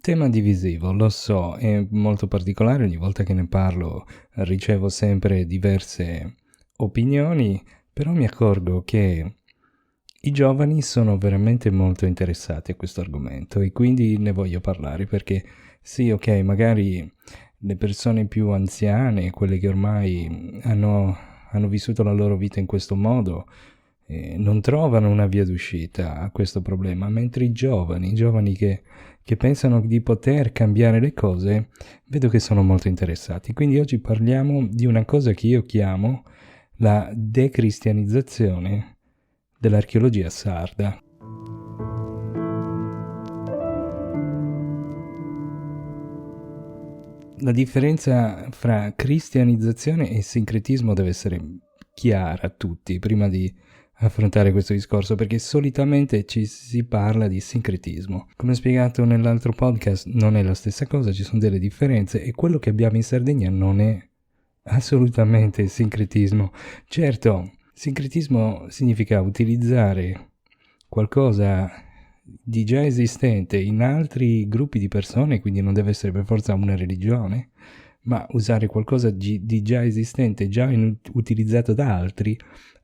Tema divisivo, lo so, è molto particolare, ogni volta che ne parlo ricevo sempre diverse opinioni, però mi accorgo che i giovani sono veramente molto interessati a questo argomento e quindi ne voglio parlare perché sì, ok, magari le persone più anziane, quelle che ormai hanno vissuto la loro vita in questo modo, non trovano una via d'uscita a questo problema, mentre i giovani che pensano di poter cambiare le cose, vedo che sono molto interessati. Quindi oggi parliamo di una cosa che io chiamo la decristianizzazione dell'archeologia sarda. La differenza fra cristianizzazione e sincretismo deve essere chiara a tutti prima di affrontare questo discorso, perché solitamente ci si parla di sincretismo. Come spiegato nell'altro podcast, non è la stessa cosa, ci sono delle differenze e quello che abbiamo in Sardegna non è assolutamente sincretismo. Certo, sincretismo significa utilizzare qualcosa di già esistente in altri gruppi di persone, quindi non deve essere per forza una religione, ma usare qualcosa di già esistente, utilizzato da altri,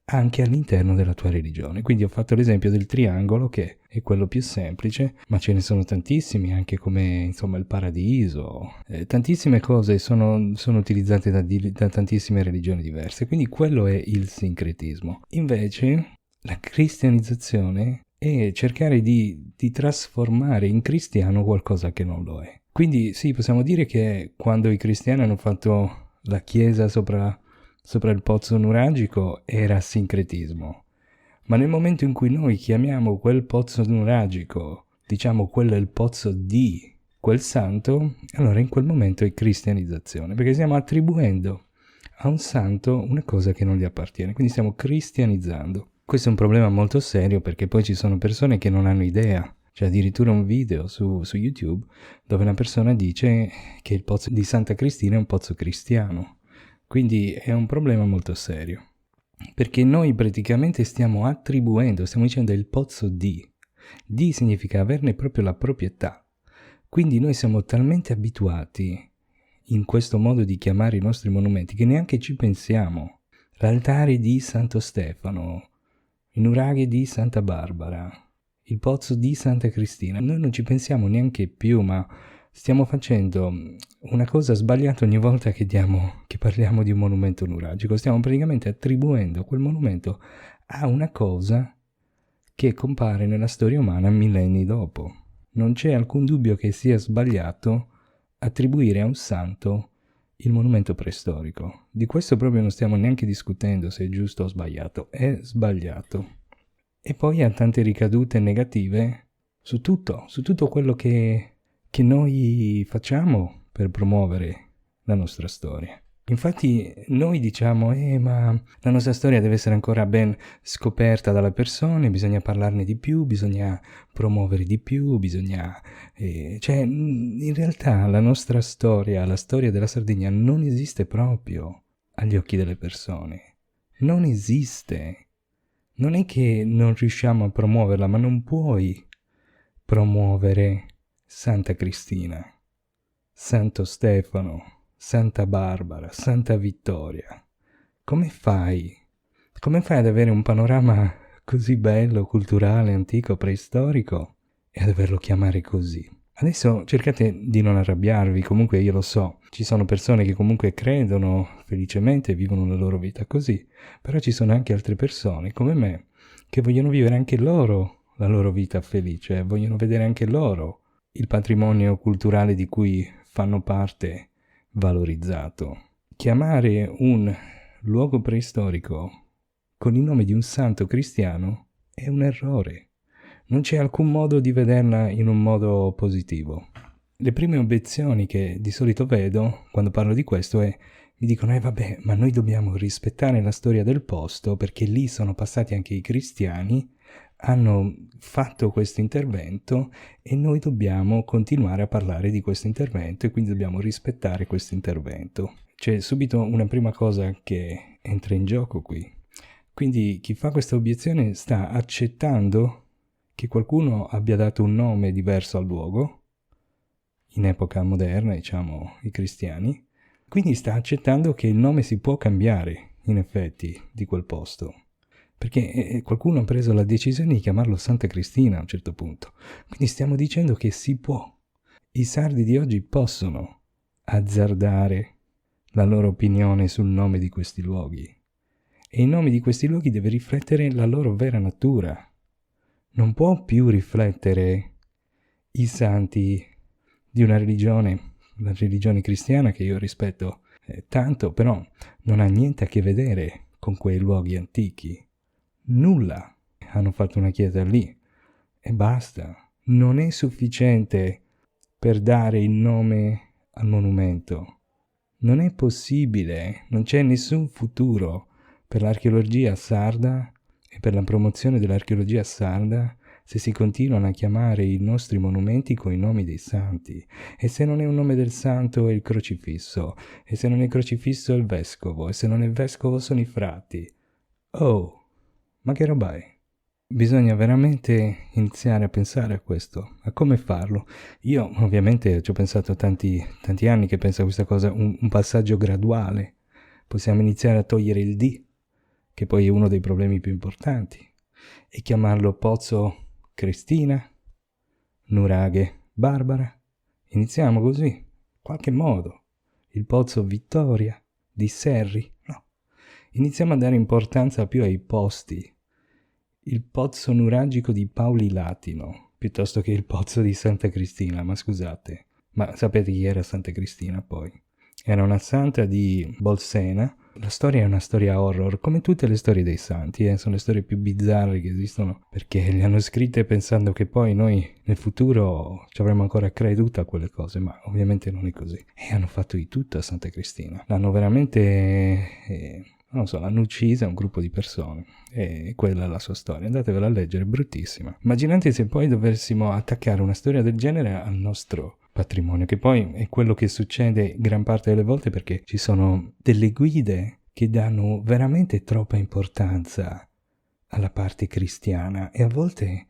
anche all'interno della tua religione. Quindi ho fatto l'esempio del triangolo, che è quello più semplice, ma ce ne sono tantissimi, anche come insomma il paradiso. Tantissime cose sono utilizzate da tantissime religioni diverse, quindi quello è il sincretismo. Invece la cristianizzazione è cercare di trasformare in cristiano qualcosa che non lo è. Quindi sì, possiamo dire che quando i cristiani hanno fatto la chiesa sopra il pozzo nuragico era sincretismo, ma nel momento in cui noi chiamiamo quel pozzo nuragico, diciamo quello è il pozzo di quel santo, allora in quel momento è cristianizzazione, perché stiamo attribuendo a un santo una cosa che non gli appartiene, quindi stiamo cristianizzando. Questo è un problema molto serio perché poi ci sono persone che non hanno idea. C'è addirittura un video su YouTube dove una persona dice che il pozzo di Santa Cristina è un pozzo cristiano. Quindi è un problema molto serio. Perché noi praticamente stiamo attribuendo, stiamo dicendo il pozzo di. Di significa averne proprio la proprietà. Quindi noi siamo talmente abituati in questo modo di chiamare i nostri monumenti che neanche ci pensiamo. L'altare di Santo Stefano, i nuraghi di Santa Barbara, il pozzo di Santa Cristina. Noi non ci pensiamo neanche più, ma stiamo facendo una cosa sbagliata ogni volta che parliamo di un monumento nuragico. Stiamo praticamente attribuendo quel monumento a una cosa che compare nella storia umana millenni dopo. Non c'è alcun dubbio che sia sbagliato attribuire a un santo il monumento preistorico. Di questo proprio non stiamo neanche discutendo se è giusto o sbagliato, è sbagliato. E poi ha tante ricadute negative su tutto quello che noi facciamo per promuovere la nostra storia. Infatti noi diciamo, ma la nostra storia deve essere ancora ben scoperta dalle persone, bisogna parlarne di più, bisogna promuovere di più, cioè, in realtà la nostra storia, la storia della Sardegna non esiste proprio agli occhi delle persone. Non esiste. Non è che non riusciamo a promuoverla, ma non puoi promuovere Santa Cristina, Santo Stefano, Santa Barbara, Santa Vittoria. Come fai? Come fai ad avere un panorama così bello, culturale, antico, preistorico e ad averlo chiamare così? Adesso cercate di non arrabbiarvi, comunque io lo so, ci sono persone che comunque credono felicemente, vivono la loro vita così, però ci sono anche altre persone come me che vogliono vivere anche loro la loro vita felice, vogliono vedere anche loro il patrimonio culturale di cui fanno parte valorizzato. Chiamare un luogo preistorico con il nome di un santo cristiano è un errore. Non c'è alcun modo di vederla in un modo positivo. Le prime obiezioni che di solito vedo quando parlo di questo mi dicono, vabbè, ma noi dobbiamo rispettare la storia del posto perché lì sono passati anche i cristiani, hanno fatto questo intervento e noi dobbiamo continuare a parlare di questo intervento e quindi dobbiamo rispettare questo intervento. C'è subito una prima cosa che entra in gioco qui. Quindi chi fa questa obiezione sta accettando che qualcuno abbia dato un nome diverso al luogo in epoca moderna, diciamo, i cristiani. Quindi sta accettando che il nome si può cambiare, in effetti, di quel posto. Perché qualcuno ha preso la decisione di chiamarlo Santa Cristina a un certo punto. Quindi stiamo dicendo che si può. I sardi di oggi possono azzardare la loro opinione sul nome di questi luoghi. E il nome di questi luoghi deve riflettere la loro vera natura. Non può più riflettere i santi di una religione, la religione cristiana che io rispetto tanto, però non ha niente a che vedere con quei luoghi antichi. Nulla. Hanno fatto una chiesa lì e basta. Non è sufficiente per dare il nome al monumento. Non è possibile, non c'è nessun futuro per l'archeologia sarda e per la promozione dell'archeologia sarda se si continuano a chiamare i nostri monumenti con i nomi dei santi. E se non è un nome del santo è il crocifisso, e se non è il crocifisso è il vescovo, e se non è il vescovo sono i frati. Oh, ma che roba è? Bisogna veramente iniziare a pensare a questo, a come farlo. Io ovviamente ci ho pensato tanti anni che penso a questa cosa, un passaggio graduale. Possiamo iniziare a togliere il D, che poi è uno dei problemi più importanti, e chiamarlo Pozzo Cristina, Nuraghe Barbara. Iniziamo così, qualche modo. Il Pozzo Vittoria di Serri, no. Iniziamo a dare importanza più ai posti. Il pozzo nuragico di Pauli Latino, piuttosto che il pozzo di Santa Cristina, ma scusate. Ma sapete chi era Santa Cristina poi? Era una santa di Bolsena. La storia è una storia horror, come tutte le storie dei santi, sono le storie più bizzarre che esistono, perché le hanno scritte pensando che poi noi nel futuro ci avremmo ancora creduto a quelle cose, ma ovviamente non è così. E hanno fatto di tutto a Santa Cristina. L'hanno veramente... non so, l'hanno uccisa un gruppo di persone e quella è la sua storia. Andatevela a leggere, è bruttissima. Immaginate se poi dovessimo attaccare una storia del genere al nostro patrimonio, che poi è quello che succede gran parte delle volte perché ci sono delle guide che danno veramente troppa importanza alla parte cristiana e a volte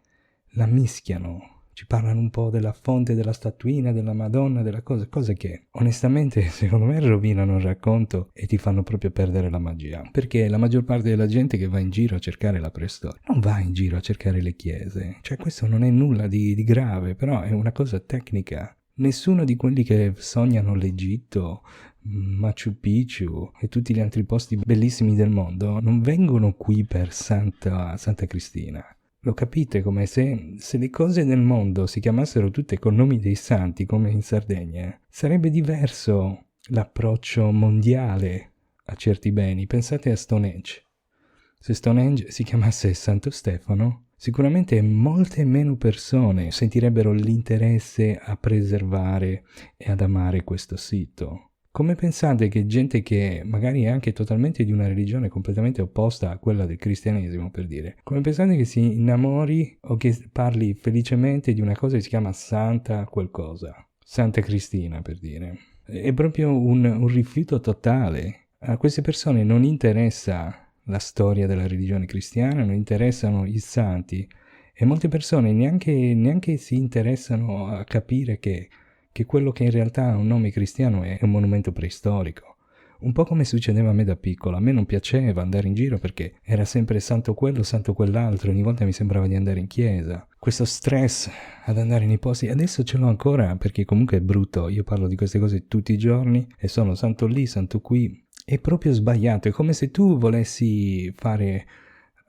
la mischiano. Ci parlano un po' della fonte della statuina, della Madonna, della cosa, cose che onestamente secondo me rovinano il racconto e ti fanno proprio perdere la magia. Perché la maggior parte della gente che va in giro a cercare la preistoria non va in giro a cercare le chiese. Cioè questo non è nulla di grave, però è una cosa tecnica. Nessuno di quelli che sognano l'Egitto, Machu Picchu e tutti gli altri posti bellissimi del mondo non vengono qui per Santa Cristina. Lo capite come se le cose del mondo si chiamassero tutte con nomi dei santi come in Sardegna, sarebbe diverso l'approccio mondiale a certi beni. Pensate a Stonehenge. Se Stonehenge si chiamasse Santo Stefano, sicuramente molte meno persone sentirebbero l'interesse a preservare e ad amare questo sito. Come pensate che gente che magari è anche totalmente di una religione completamente opposta a quella del cristianesimo, per dire, come pensate che si innamori o che parli felicemente di una cosa che si chiama Santa qualcosa? Santa Cristina, per dire. È proprio un rifiuto totale. A queste persone non interessa la storia della religione cristiana, non interessano i santi e molte persone neanche si interessano a capire che quello che in realtà ha un nome cristiano è un monumento preistorico. Un po' come succedeva a me da piccolo. A me non piaceva andare in giro perché era sempre santo quello, santo quell'altro, ogni volta mi sembrava di andare in chiesa. Questo stress ad andare nei posti, adesso ce l'ho ancora perché comunque è brutto, io parlo di queste cose tutti i giorni e sono santo lì, santo qui. È proprio sbagliato, è come se tu volessi fare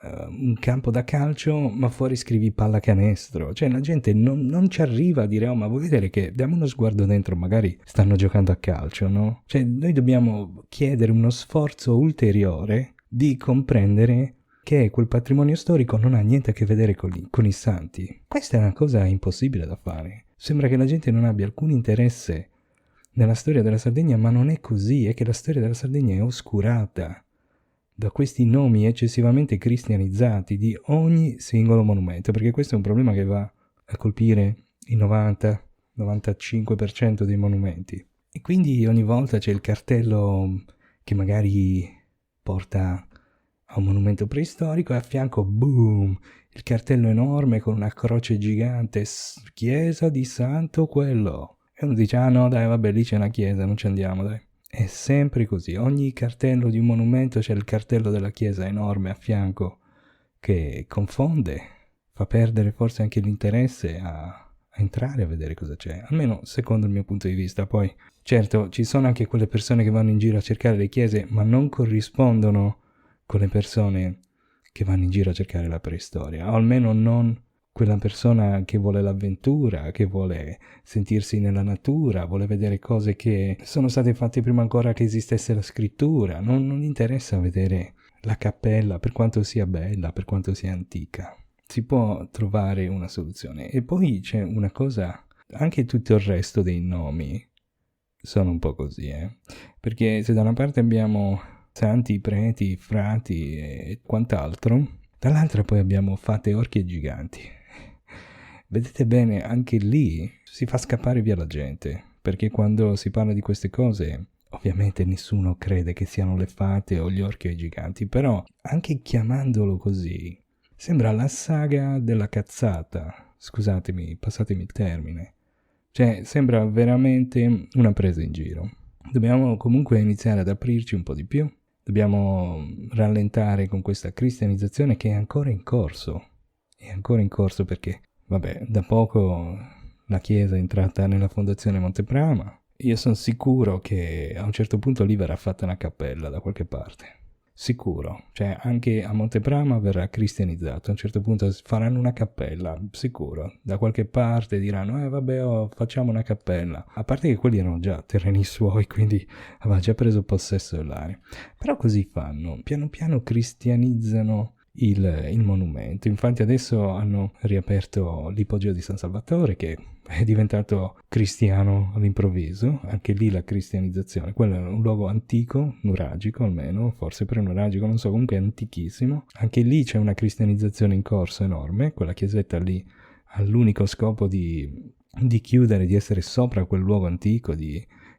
un campo da calcio ma fuori scrivi pallacanestro, cioè la gente non ci arriva a dire ma vuoi vedere che diamo uno sguardo dentro, magari stanno giocando a calcio, no? Cioè noi dobbiamo chiedere uno sforzo ulteriore di comprendere che quel patrimonio storico non ha niente a che vedere con i santi. Questa è una cosa impossibile da fare. Sembra che la gente non abbia alcun interesse nella storia della Sardegna, ma non è così, è che la storia della Sardegna è oscurata da questi nomi eccessivamente cristianizzati di ogni singolo monumento, perché questo è un problema che va a colpire il 90-95% dei monumenti. E quindi ogni volta c'è il cartello che magari porta a un monumento preistorico e a fianco, boom, il cartello enorme con una croce gigante, chiesa di santo quello. E uno dice, ah no dai vabbè lì c'è una chiesa, non ci andiamo dai. È sempre così, ogni cartello di un monumento c'è il cartello della chiesa enorme a fianco che confonde, fa perdere forse anche l'interesse a entrare a vedere cosa c'è, almeno secondo il mio punto di vista. Poi certo ci sono anche quelle persone che vanno in giro a cercare le chiese ma non corrispondono con le persone che vanno in giro a cercare la preistoria, o almeno non quella persona che vuole l'avventura, che vuole sentirsi nella natura, vuole vedere cose che sono state fatte prima ancora che esistesse la scrittura. Non gli interessa vedere la cappella, per quanto sia bella, per quanto sia antica. Si può trovare una soluzione. E poi c'è una cosa, anche tutto il resto dei nomi sono un po' così, perché se da una parte abbiamo santi, preti, frati e quant'altro, dall'altra poi abbiamo fate, orchi e giganti. Vedete bene, anche lì si fa scappare via la gente, perché quando si parla di queste cose, ovviamente nessuno crede che siano le fate o gli orchi o i giganti, però anche chiamandolo così, sembra la saga della cazzata, scusatemi, passatemi il termine, cioè sembra veramente una presa in giro. Dobbiamo comunque iniziare ad aprirci un po' di più, dobbiamo rallentare con questa cristianizzazione che è ancora in corso perché vabbè, da poco la chiesa è entrata nella fondazione Monteprama. Io sono sicuro che a un certo punto lì verrà fatta una cappella da qualche parte. Sicuro. Cioè, anche a Monteprama verrà cristianizzato. A un certo punto faranno una cappella, sicuro. Da qualche parte diranno, vabbè, facciamo una cappella. A parte che quelli erano già terreni suoi, quindi aveva già preso possesso dell'area. Però così fanno. Piano piano cristianizzano il monumento. Infatti adesso hanno riaperto l'ipogeo di San Salvatore, che è diventato cristiano all'improvviso. Anche lì la cristianizzazione. Quello è un luogo antico, nuragico almeno, forse pre-nuragico, non so, comunque è antichissimo. Anche lì c'è una cristianizzazione in corso enorme. Quella chiesetta lì ha l'unico scopo di chiudere, di essere sopra quel luogo antico,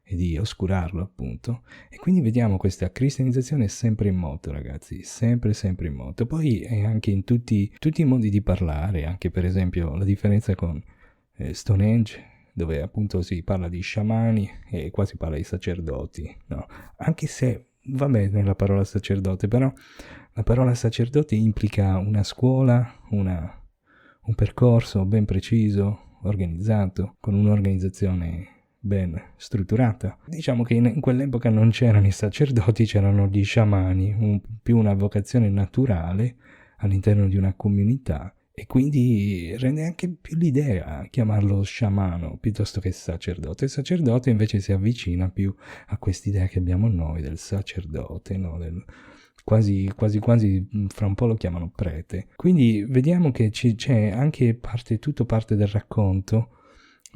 e di oscurarlo appunto. E quindi vediamo questa cristianizzazione sempre in moto, ragazzi, sempre in moto. Poi è anche in tutti i modi di parlare, anche per esempio la differenza con Stonehenge, dove appunto si parla di sciamani e qua si parla di sacerdoti, no? Anche se va bene la parola sacerdote, però la parola sacerdote implica una scuola, un percorso ben preciso, organizzato, con un'organizzazione ben strutturata. Diciamo che in quell'epoca non c'erano i sacerdoti, c'erano gli sciamani, più una vocazione naturale all'interno di una comunità, e quindi rende anche più l'idea chiamarlo sciamano piuttosto che sacerdote. Il sacerdote invece si avvicina più a quest'idea che abbiamo noi del sacerdote, no? Quasi fra un po' lo chiamano prete. Quindi vediamo che c'è anche tutto parte del racconto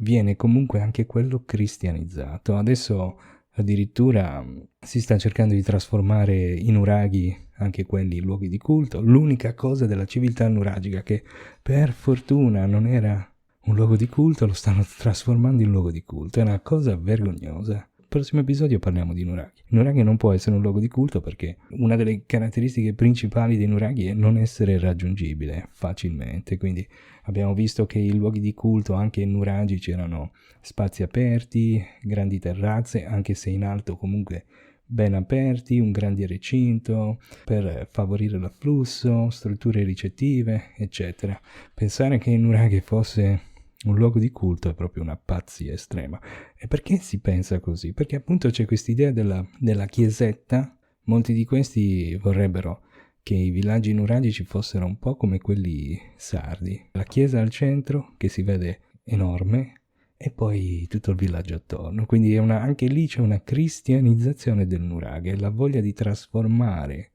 viene comunque anche quello cristianizzato. Adesso addirittura si sta cercando di trasformare i nuraghi, anche quelli, in luoghi di culto. L'unica cosa della civiltà nuragica che per fortuna non era un luogo di culto, lo stanno trasformando in luogo di culto. È una cosa vergognosa. Nel prossimo episodio parliamo di nuraghi. Il nuraghi non può essere un luogo di culto perché una delle caratteristiche principali dei nuraghi è non essere raggiungibile facilmente, quindi abbiamo visto che i luoghi di culto anche in nuraghi c'erano spazi aperti, grandi terrazze, anche se in alto comunque ben aperti, un grande recinto per favorire l'afflusso, strutture ricettive, eccetera. Pensare che il nuraghi fosse un luogo di culto è proprio una pazzia estrema. E perché si pensa così? Perché appunto c'è quest'idea della chiesetta. Molti di questi vorrebbero che i villaggi nuragici fossero un po' come quelli sardi. La chiesa al centro, che si vede enorme, e poi tutto il villaggio attorno. Quindi anche lì c'è una cristianizzazione del nuraghe, la voglia di trasformare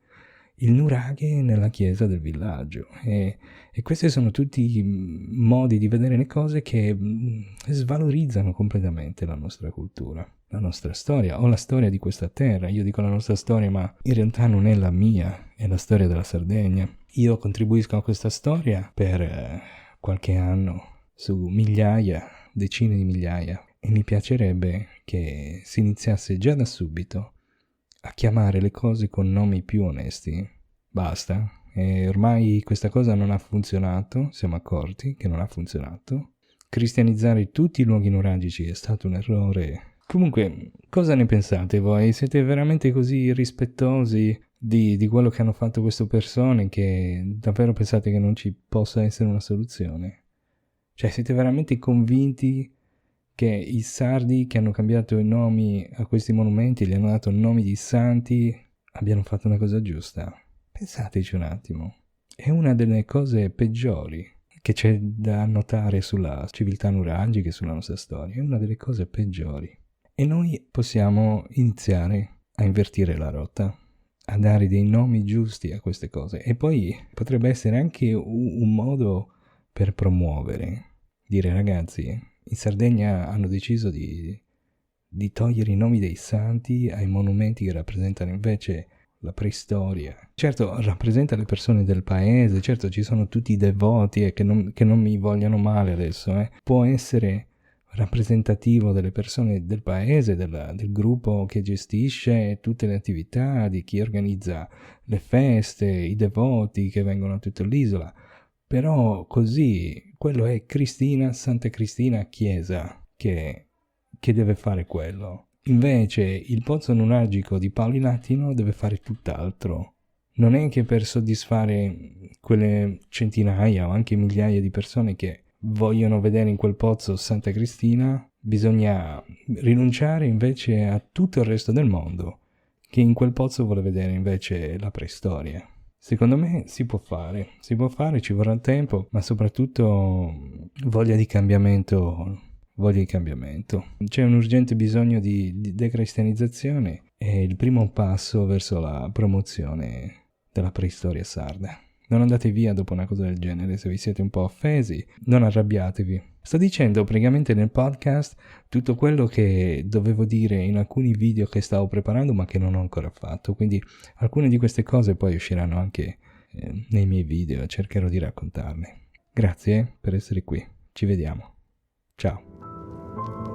il nuraghe nella chiesa del villaggio. E questi sono tutti modi di vedere le cose che svalorizzano completamente la nostra cultura, la nostra storia o la storia di questa terra. Io dico la nostra storia, ma in realtà non è la mia, è la storia della Sardegna. Io contribuisco a questa storia per qualche anno su migliaia, decine di migliaia, e mi piacerebbe che si iniziasse già da subito a chiamare le cose con nomi più onesti. Basta. E ormai questa cosa non ha funzionato, siamo accorti che non ha funzionato. cristianizzare tutti i luoghi nuragici è stato un errore. Comunque, cosa ne pensate voi? Siete veramente così rispettosi di quello che hanno fatto queste persone che davvero pensate che non ci possa essere una soluzione? Cioè, siete veramente convinti che i sardi che hanno cambiato i nomi a questi monumenti, gli hanno dato nomi di santi, abbiano fatto una cosa giusta? Pensateci un attimo. È una delle cose peggiori che c'è da notare sulla civiltà nuragica e sulla nostra storia. È una delle cose peggiori. E noi possiamo iniziare a invertire la rotta, a dare dei nomi giusti a queste cose. E poi potrebbe essere anche un modo per promuovere. Dire, ragazzi, in Sardegna hanno deciso di togliere i nomi dei santi ai monumenti che rappresentano invece la preistoria. Certo, rappresenta le persone del paese, certo ci sono tutti i devoti che non mi vogliano male adesso, Può essere rappresentativo delle persone del paese, del gruppo che gestisce tutte le attività, di chi organizza le feste, i devoti che vengono a tutta l'isola. Però così, quello è Cristina, Santa Cristina Chiesa che deve fare quello. Invece il pozzo nuragico di Paolo in Attino deve fare tutt'altro. Non è che per soddisfare quelle centinaia o anche migliaia di persone che vogliono vedere in quel pozzo Santa Cristina, bisogna rinunciare invece a tutto il resto del mondo, che in quel pozzo vuole vedere invece la preistoria. Secondo me si può fare, ci vorrà tempo, ma soprattutto voglia di cambiamento. C'è un urgente bisogno di decristianizzazione e il primo passo verso la promozione della preistoria sarda. Non andate via dopo una cosa del genere, se vi siete un po' offesi, non arrabbiatevi. Sto dicendo praticamente nel podcast tutto quello che dovevo dire in alcuni video che stavo preparando ma che non ho ancora fatto, quindi alcune di queste cose poi usciranno anche nei miei video, cercherò di raccontarle. Grazie per essere qui, ci vediamo. Ciao.